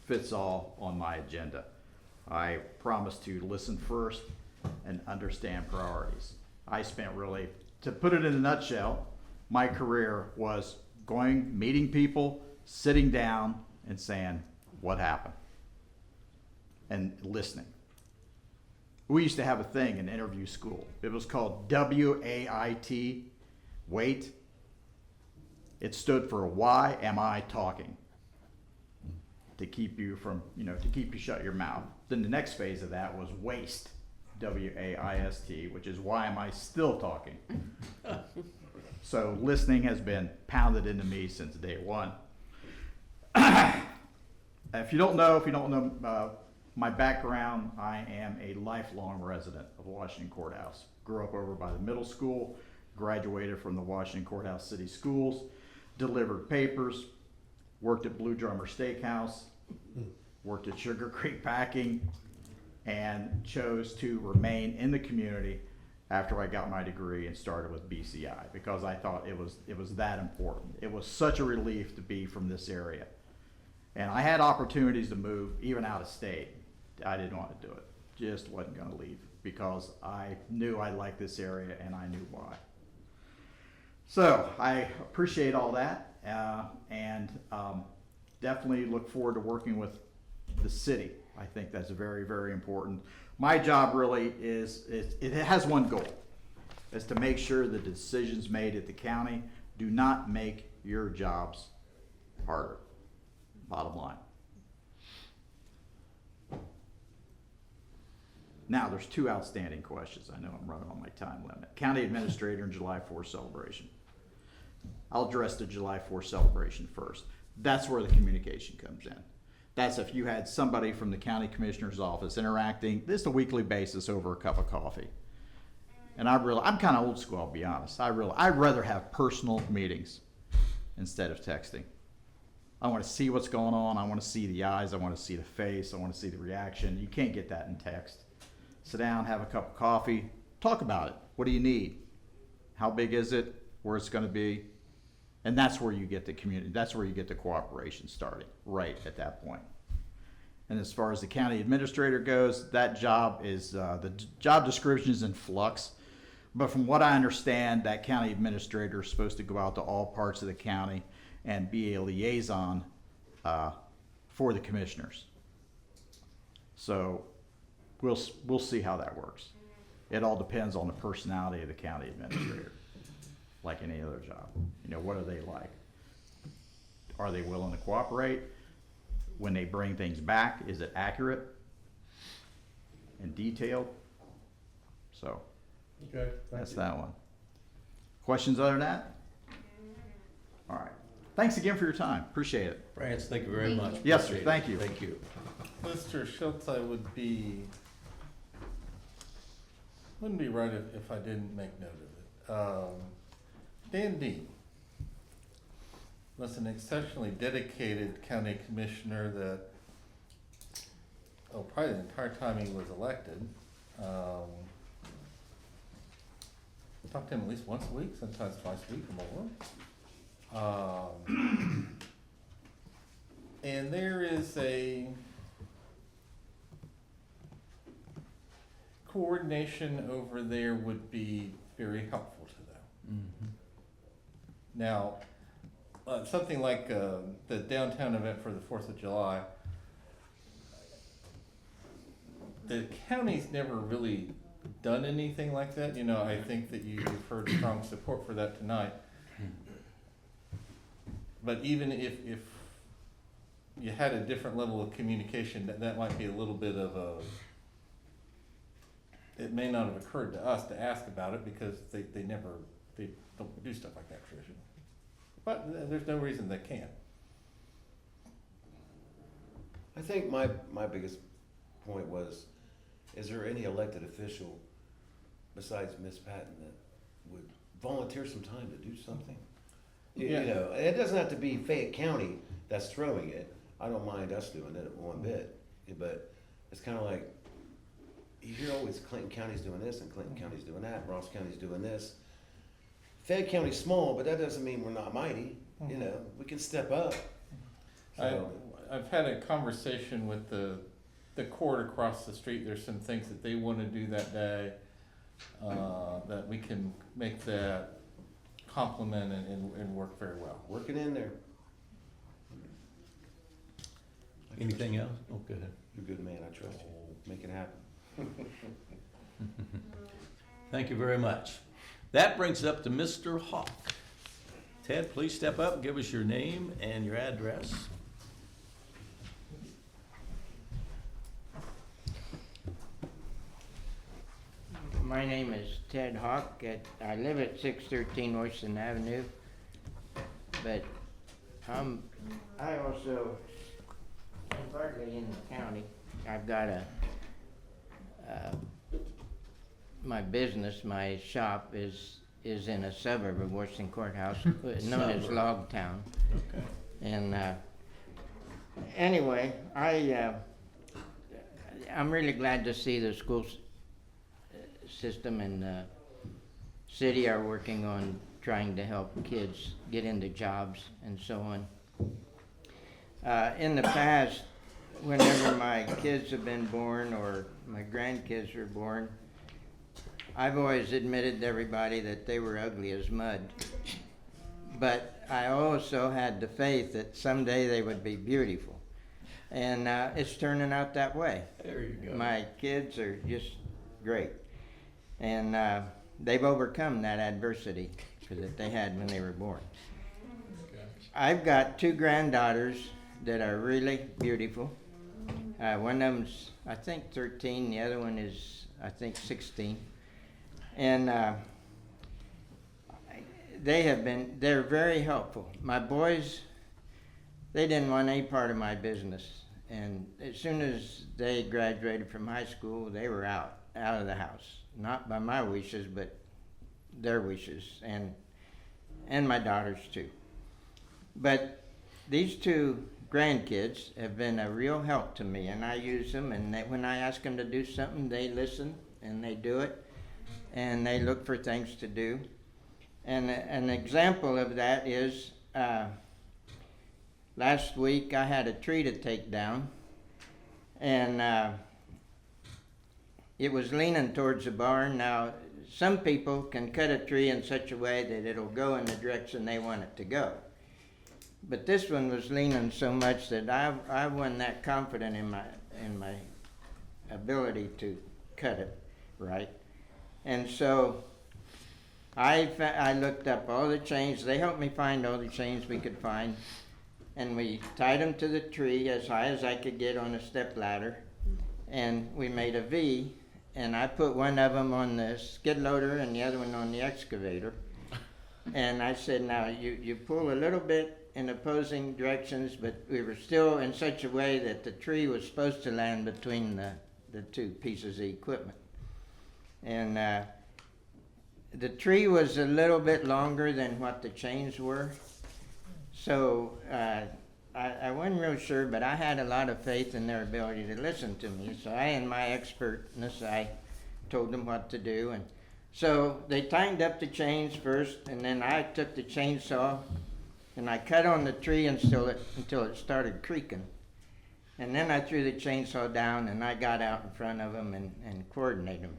fits all on my agenda. I promise to listen first and understand priorities. I spent really, to put it in a nutshell, my career was meeting people, sitting down and saying, what happened? And listening. We used to have a thing in interview school. It was called WAIT, wait. It stood for why am I talking? To keep you from, to keep you shut your mouth. Then the next phase of that was waste, WAIST, which is why am I still talking? So listening has been pounded into me since day one. If you don't know my background, I am a lifelong resident of Washington Courthouse. Grew up over by the middle school, graduated from the Washington Courthouse City Schools, delivered papers, worked at Blue Drummer Steakhouse, worked at Sugar Creek Packing, and chose to remain in the community after I got my degree and started with BCI because I thought it was that important. It was such a relief to be from this area. And I had opportunities to move even out of state. I didn't want to do it. Just wasn't going to leave because I knew I liked this area and I knew why. So I appreciate all that and definitely look forward to working with the city. I think that's very, very important. My job really it has one goal, is to make sure the decisions made at the county do not make your jobs harder. Bottom line. Now, there's two outstanding questions. I know I'm running on my time limit. County Administrator and July 4th celebration. I'll address the July 4th celebration first. That's where the communication comes in. That's if you had somebody from the county commissioner's office interacting this a weekly basis over a cup of coffee. And I'm kind of old school, I'll be honest. I'd rather have personal meetings instead of texting. I want to see what's going on. I want to see the eyes. I want to see the face. I want to see the reaction. You can't get that in text. Sit down, have a cup of coffee, talk about it. What do you need? How big is it? Where it's going to be? And that's where you get the community. That's where you get the cooperation starting, right at that point. And as far as the county administrator goes, that job is, the job description is in flux. But from what I understand, that county administrator is supposed to go out to all parts of the county and be a liaison for the commissioners. So we'll see how that works. It all depends on the personality of the county administrator, like any other job. What are they like? Are they willing to cooperate? When they bring things back, is it accurate and detailed? So Okay. that's that one. Questions other than that? All right. Thanks again for your time. Appreciate it. France, thank you very much. Yes, sir. Appreciate it. Thank you. Thank you. Mr. Schultz, wouldn't be right if I didn't make note of it. Dan Dean was an exceptionally dedicated county commissioner that, probably the entire time he was elected. Talk to him at least once a week, sometimes twice a week or more. And there is coordination over there would be very helpful to them. Now, something like the downtown event for the 4th of July, the county's never really done anything like that. You know, I think that you've heard strong support for that tonight. But even if you had a different level of communication, that might be a little bit of a, it may not have occurred to us to ask about it because they don't do stuff like that traditionally. But there's no reason they can't. I think my biggest point was, is there any elected official besides Miss Patton that would volunteer some time to do something? You know, it doesn't have to be Fayette County that's throwing it. I don't mind us doing it one bit, but it's kind of like, you hear always Clinton County's doing this and Clinton County's doing that, and Ross County's doing this. Fayette County's small, but that doesn't mean we're not mighty. You know, we can step up. So, I've had a conversation with the court across the street. There's some things that they want to do that day that we can make that complement and work very well. working in there. Anything else? Oh, go ahead. You're a good man, I trust you. Make it happen. Thank you very much. That brings it up to Mr. Hawk. Ted, please step up and give us your name and your address. My name is Ted Hawk. I live at 613 Washington Avenue, but I also am partly in the county. I've got my business, my shop is in a suburb of Washington Courthouse, known as Logtown. Okay. And anyway, I'm really glad to see the school system and the city are working on trying to help kids get into jobs and so on. In the past, whenever my kids have been born or my grandkids were born, I've always admitted to everybody that they were ugly as mud. But I also had the faith that someday they would be beautiful. And it's turning out that way. There you go. My kids are just great. And they've overcome that adversity that they had when they were born. I've got two granddaughters that are really beautiful. One of them's, I think, 13. The other one is, I think, 16. And they're very helpful. My boys, they didn't want any part of my business. And as soon as they graduated from high school, they were out of the house. Not by my wishes, but their wishes, and my daughters too. But these two grandkids have been a real help to me, and I use them, and when I ask them to do something, they listen, and they do it, and they look for things to do. And an example of that is, last week I had a tree to take down, and it was leaning towards the barn. Now, some people can cut a tree in such a way that it'll go in the direction they want it to go. But this one was leaning so much that I wasn't that confident in my ability to cut it right. And so I looked up all the chains. They helped me find all the chains we could find. And we tied them to the tree as high as I could get on a step ladder. And we made a V. And I put one of them on the skid loader and the other one on the excavator. And I said, now you pull a little bit in opposing directions, but we were still in such a way that the tree was supposed to land between the two pieces of equipment. And the tree was a little bit longer than what the chains were. So I wasn't real sure, but I had a lot of faith in their ability to listen to me. So in my expertness, I told them what to do. And so they tightened up the chains first, and then I took the chainsaw and I cut on the tree until it started creaking. And then I threw the chainsaw down and I got out in front of them and coordinated them.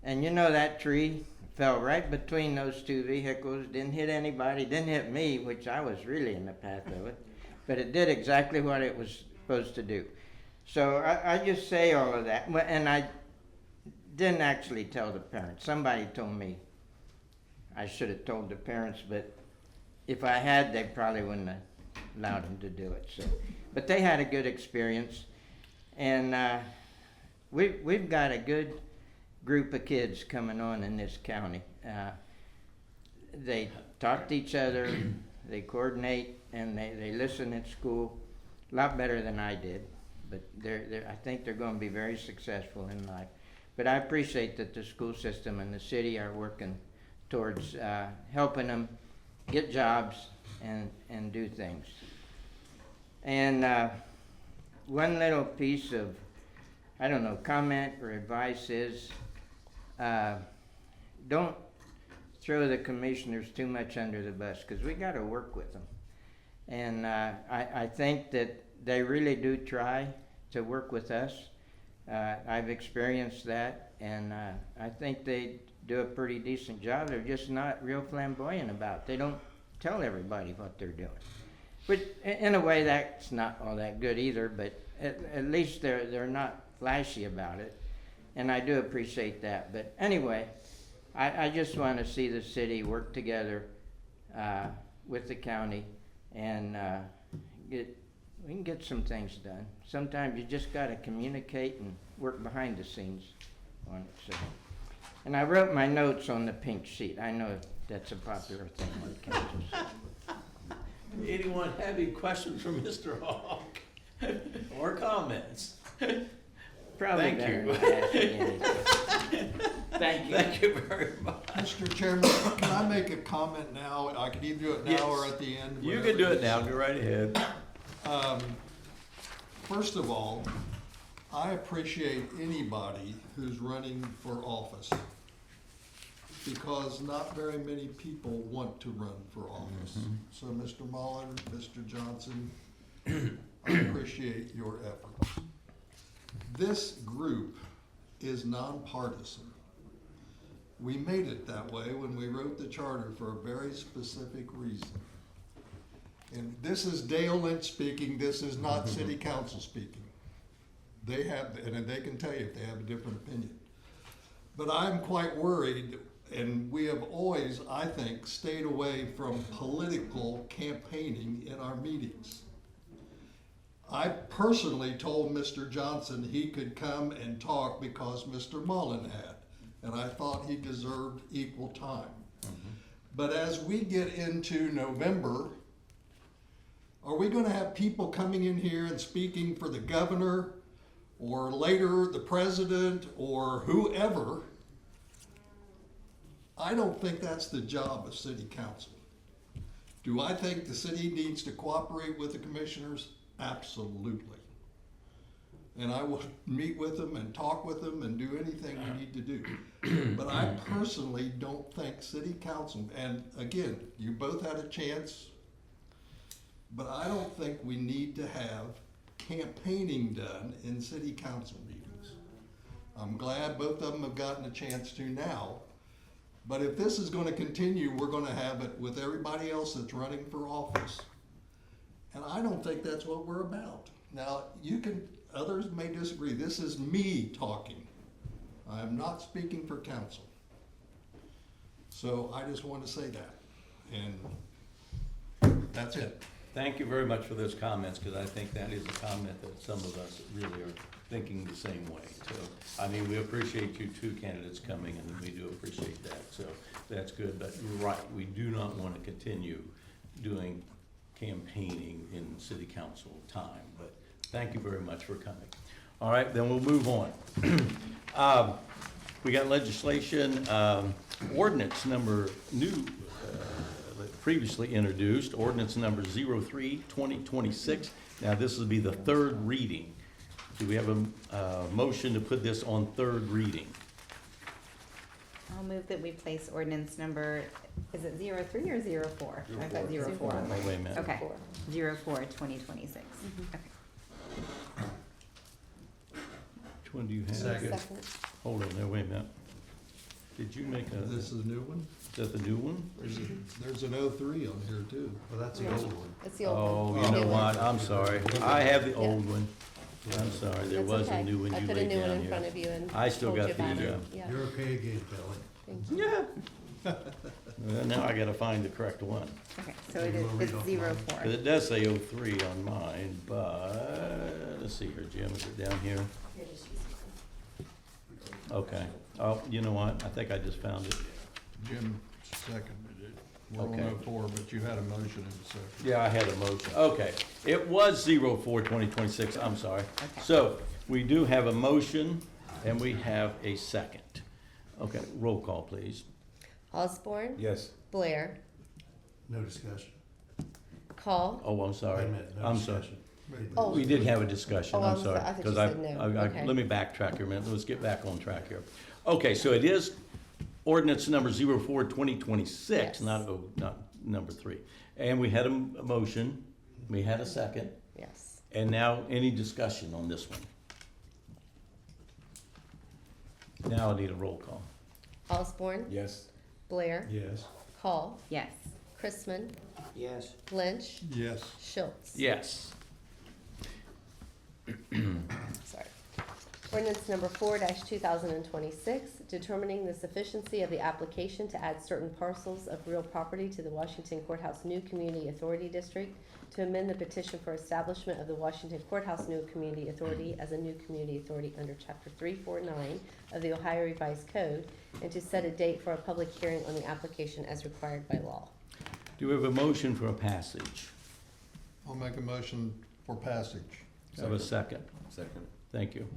And you know that tree fell right between those two vehicles, didn't hit anybody, didn't hit me, which I was really in the path of it, but it did exactly what it was supposed to do. So I just say all of that, and I didn't actually tell the parents. Somebody told me I should have told the parents, but if I had, they probably wouldn't have allowed them to do it. So, but they had a good experience, and we've got a good group of kids coming on in this county. They talk to each other, they coordinate, and they listen at school a lot better than I did. But I think they're going to be very successful in life. But I appreciate that the school system and the city are working towards helping them get jobs and do things. And one little piece of, I don't know, comment or advice is, don't throw the commissioners too much under the bus, because we got to work with them. And I think that they really do try to work with us. I've experienced that, and I think they do a pretty decent job. They're just not real flamboyant about it. They don't tell everybody what they're doing. But in a way, that's not all that good either, but at least they're not flashy about it. And I do appreciate that. But anyway, I just want to see the city work together with the county, and we can get some things done. Sometimes you just got to communicate and work behind the scenes on it. So. And I wrote my notes on the pink sheet. I know that's a popular thing on councils. Anyone have any questions for Mr. Hawk or comments? Probably Thank better you. not ask me anything. Thank you. Thank you very much. Mr. Chairman, can I make a comment now? I can either do it now or at the end. You whatever can do it is. now. Go right ahead. First of all, I appreciate anybody who's running for office, because not very many people want to run for office. So Mr. Mullen, Mr. Johnson, I appreciate your efforts. This group is nonpartisan. We made it that way when we wrote the charter for a very specific reason. And this is Dale Lynch speaking, this is not city council speaking. They have, and they can tell you if they have a different opinion. But I'm quite worried, and we have always, I think, stayed away from political campaigning in our meetings. I personally told Mr. Johnson he could come and talk because Mr. Mullen had, and I thought he deserved equal time. But as we get into November, are we gonna have people coming in here and speaking for the governor, or later the president, or whoever? I don't think that's the job of city council. Do I think the city needs to cooperate with the commissioners? Absolutely. And I will meet with them and talk with them and do anything we need to do. But I personally don't think city council, and again, you both had a chance, but I don't think we need to have campaigning done in city council meetings. I'm glad both of them have gotten a chance to now, but if this is gonna continue, we're gonna have it with everybody else that's running for office. And I don't think that's what we're about. Now, others may disagree. This is me talking. I am not speaking for council. So I just want to say that, and that's it. Thank you very much for those comments, because I think that is a comment that some of us really are thinking the same way. So, I mean, we appreciate you two candidates coming, and we do appreciate that. So that's good, but you're right, we do not want to continue doing campaigning in city council time, but thank you very much for coming. All right, then we'll move on. We got legislation, ordinance number previously introduced, ordinance number 03-2026. Now this will be the third reading. Do we have a motion to put this on third reading? I'll move that we place ordinance number, is it 03 or 04? I thought 04. Oh, wait a minute. Okay, 04-2026. Okay. Which one do you have? Second. Hold on there, wait a minute. Did you make a, This is a new one? is that the new one? There's an 03 on here too. Well, that's the old one. It's the old Oh, one. you know New one. what, I'm sorry. I have the Yeah. old one. I'm sorry, there That's was a okay. new one I you put a laid new one down in front here. of you and I still told you got the, about it. Yeah, You're okay again, Kelly. thank you. Yeah. Well, now I gotta find the correct one. Okay, so it is, it's Cause 04. it does say 03 on mine, but, let's see here, Jim, is it down here? Okay. Oh, you know what? I think I just found it. Jim seconded it. We're Okay. on 04, but you had a motion in a second. Yeah, I had a motion. Okay. It was 04/2026, I'm sorry. So, we do have a motion and we have a second. Okay, roll call, please. Osborne, Yes. Blair, No discussion. Call, Oh, I'm sorry. Wait a minute, no I'm sorry. discussion. Oh. We did have a discussion, Oh, I'm I'm sorry. sorry. I thought 'Cause you said no. Okay. let me backtrack here a minute. Let's get back on track here. Okay, so it is ordinance number 04/2026, Yes. not number 3. And we had a motion, we had a second, yes. and now any discussion on this one? Now I need a roll call. Osborne, Yes. Blair, Yes. Call, Yes. Chrisman, Yes. Lynch, Yes. Schultz. Yes. Sorry. Ordinance number 4-2026, determining the sufficiency of the application to add certain parcels of real property to the Washington Courthouse New Community Authority District, to amend the petition for establishment of the Washington Courthouse New Community Authority as a new community authority under Chapter 349 of the Ohio Revised Code, and to set a date for a public hearing on the application as required by law. Do we have a motion for a passage? I'll make a motion for passage. Have a second? Second. Thank you.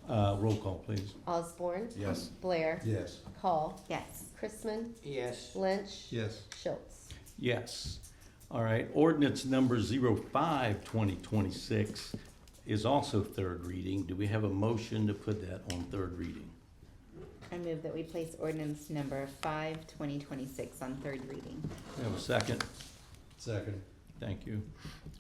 Roll call, please. Osborne, Yes. Blair, Yes. Call, Yes. Chrisman, Yes. Lynch, Yes. Schultz. Yes. All right, ordinance number 05/2026 is also third reading. Do we have a motion to put that on third reading? I move that we place ordinance number 5/2026 on third reading. We have a second? Second. Thank you.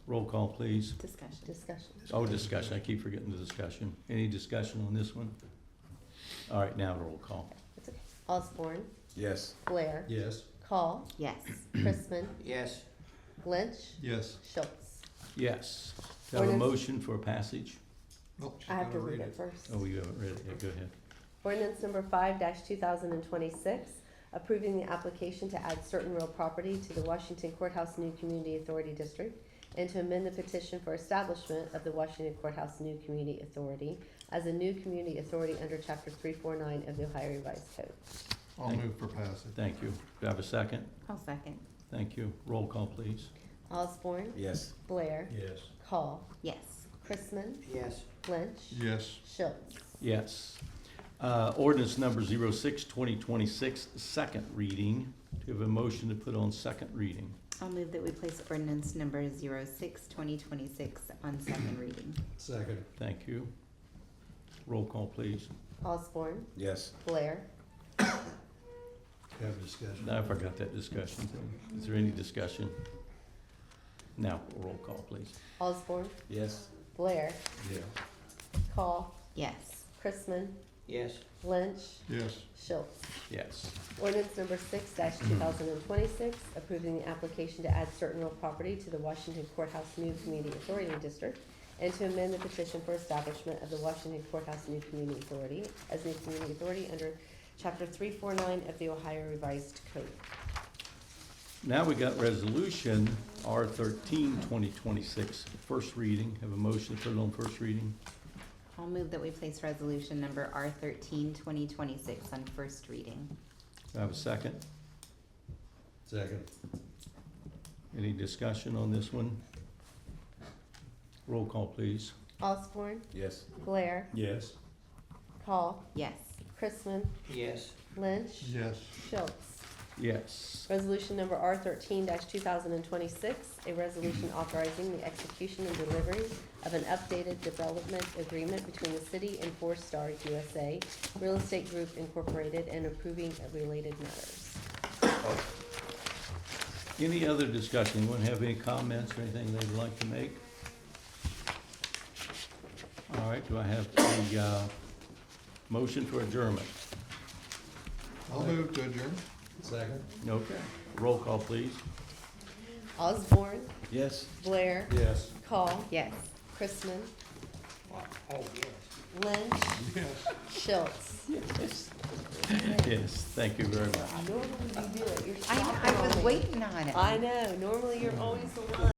Roll call, please. Discussion. Discussion. Oh, discussion, I keep forgetting the discussion. Any discussion on this one? All right, now roll call. It's okay. Osborne, Yes. Blair, Yes. Call, Yes. Chrisman, Yes. Lynch, Yes. Schultz. Yes. Do I have a Ordinance- motion for passage? Oh, she's I have to gotta read it first. Oh, you haven't read it yet, go ahead. Ordinance number 5-2026, approving the application to add certain real property to the Washington Courthouse New Community Authority District, and to amend the petition for establishment of the Washington Courthouse New Community Authority as a new community authority under Chapter 349 of the Ohio Revised Code. I'll move for passage. Thank you. Do I have a second? I'll second. Thank you. Roll call, please. Osborne, Yes. Blair, Yes. Call, Yes. Chrisman, Yes. Lynch, Yes. Schultz. Yes. Ordinance number 06/2026, second reading. Do you have a motion to put on second reading? I'll move that we place ordinance number 06/2026 on second reading. Second. Thank you. Roll call, please. Osborne, Yes. Blair, Have a discussion. I forgot that discussion thing. Is there any discussion? Now, roll call, please. Osborne, Yes. Blair, Yeah. Call, Yes. Chrisman, Yes. Lynch, Yes. Schultz. Yes. Ordinance number 6-2026, approving the application to add certain real property to the Washington Courthouse New Community Authority District, and to amend the petition for establishment of the Washington Courthouse New Community Authority as new community authority under Chapter 349 of the Ohio Revised Code. Now we got resolution R13/2026, first reading. Have a motion to put it on first reading? I'll move that we place resolution number R13/2026 on first reading. Do I have a second? Second. Any discussion on this one? Roll call, please. Osborne, Yes. Blair, Yes. Call, Yes. Chrisman, Yes. Lynch, Yes. Schultz. Yes. Resolution number R13-2026, a resolution authorizing the execution and delivery of an updated development agreement between the city and Four Star USA Real Estate Group Incorporated and approving related matters. Any other discussion? Anyone have any comments or anything they'd like to make? All right, do I have a motion for adjournment? I'll move to adjourn. Second? Okay. Roll call, please. Osborne, Yes. Blair, Yes. Call, Yes. Chrisman, Oh, yes. Lynch, Schultz. Yes. Yes, thank you very much. Normally you do it, you're I stopping on was me. waiting on it. I know, normally you're always the one.